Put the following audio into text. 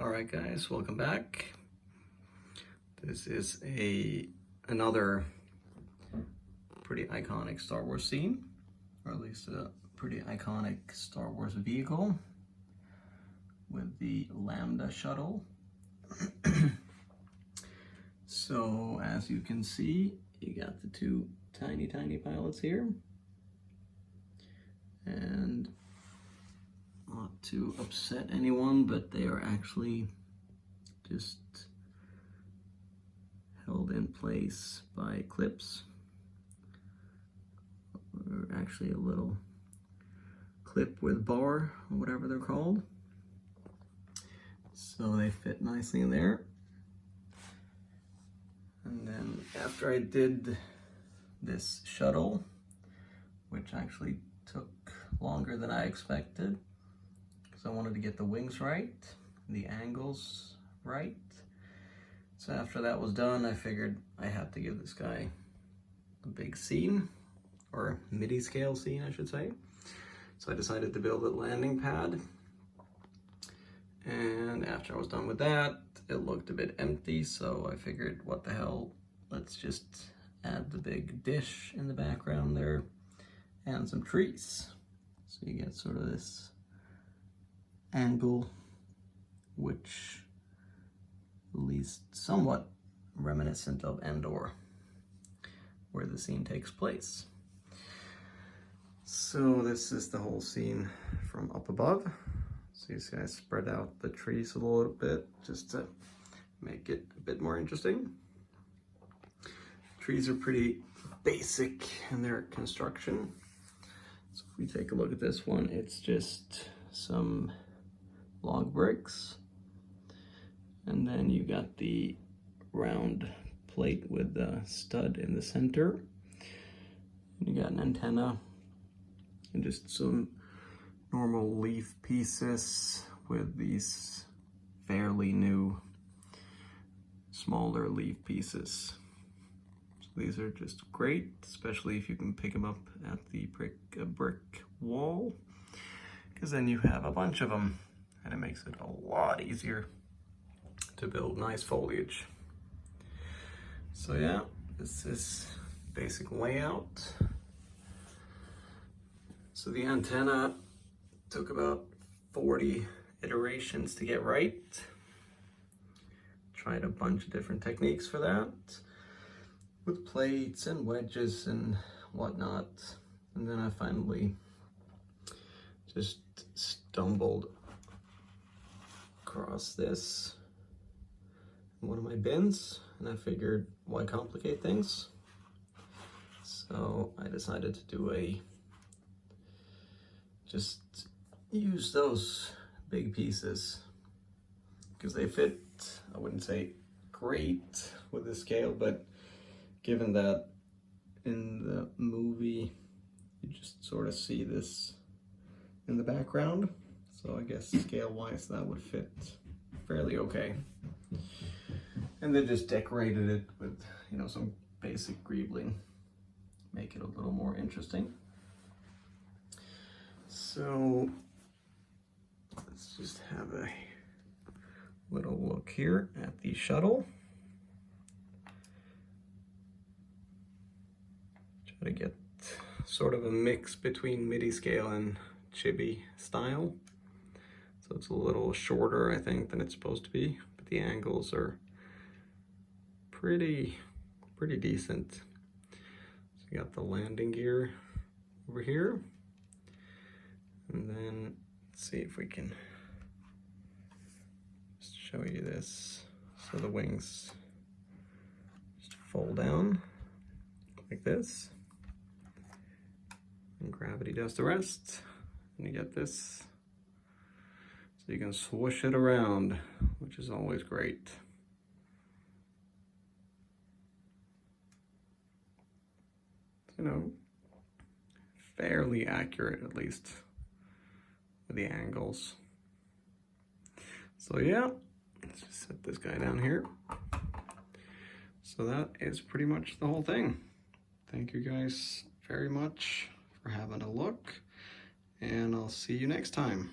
Alright guys, welcome back. This is another pretty iconic Star Wars scene, or at least a pretty iconic Star Wars vehicle with the Lambda shuttle. So as you can see, you got the two tiny pilots here, and not to upset anyone, but they are actually just held in place by clips, or actually a little clip with bar, or whatever they're called. So they fit nicely in there. And then after I did this shuttle, which actually took longer than I expected, because I wanted to get the wings right, the angles right. So after that was done, I figured I had to give this guy a big scene, or MIDI scale scene, I should say. So I decided to build a landing pad. And after I was done with that, it looked a bit empty, so I figured, what the hell, let's just add the big dish in the background there and some trees. So you get sort of this angle, which at least somewhat reminiscent of Endor, where the scene takes place. So this is the whole scene from up above. So these guys spread out the trees a little bit just to make it a bit more interesting. Trees are pretty basic in their construction. So if we take a look at this one, it's just some log bricks. And then you got the round plate with the stud in the center. You got an antenna and just some normal leaf pieces with these fairly new smaller leaf pieces. So these are just great, especially if you can pick them up at the brick wall, because then you have a bunch of them and it makes it a lot easier to build nice foliage. So yeah, this is basic layout. So the antenna took about 40 iterations to get right. Tried a bunch of different techniques for that, with plates and wedges and whatnot. And then I finally just stumbled across this in one of my bins, and I figured, why complicate things? So I decided to do just use those big pieces, because they fit, I wouldn't say great with the scale, but given that in the movie you just sort of see this in the background, so I guess scale wise that would fit fairly okay. And then just decorated it with, you know, some basic greebling, make it a little more interesting. So let's just have a little look here at the shuttle. Try to get sort of a mix between MIDI scale and chibi style. So it's a little shorter, I think, than it's supposed to be, but the angles are pretty decent. So you got the landing gear over here. And then let's see if we can just show you this. So the wings just fold down like this, and gravity does the rest. And you get this, so you can swoosh it around, which is always great. You know, fairly accurate, at least with the angles. So yeah, let's just set this guy down here. So that is pretty much the whole thing. Thank you guys very much for having a look, and I'll see you next time.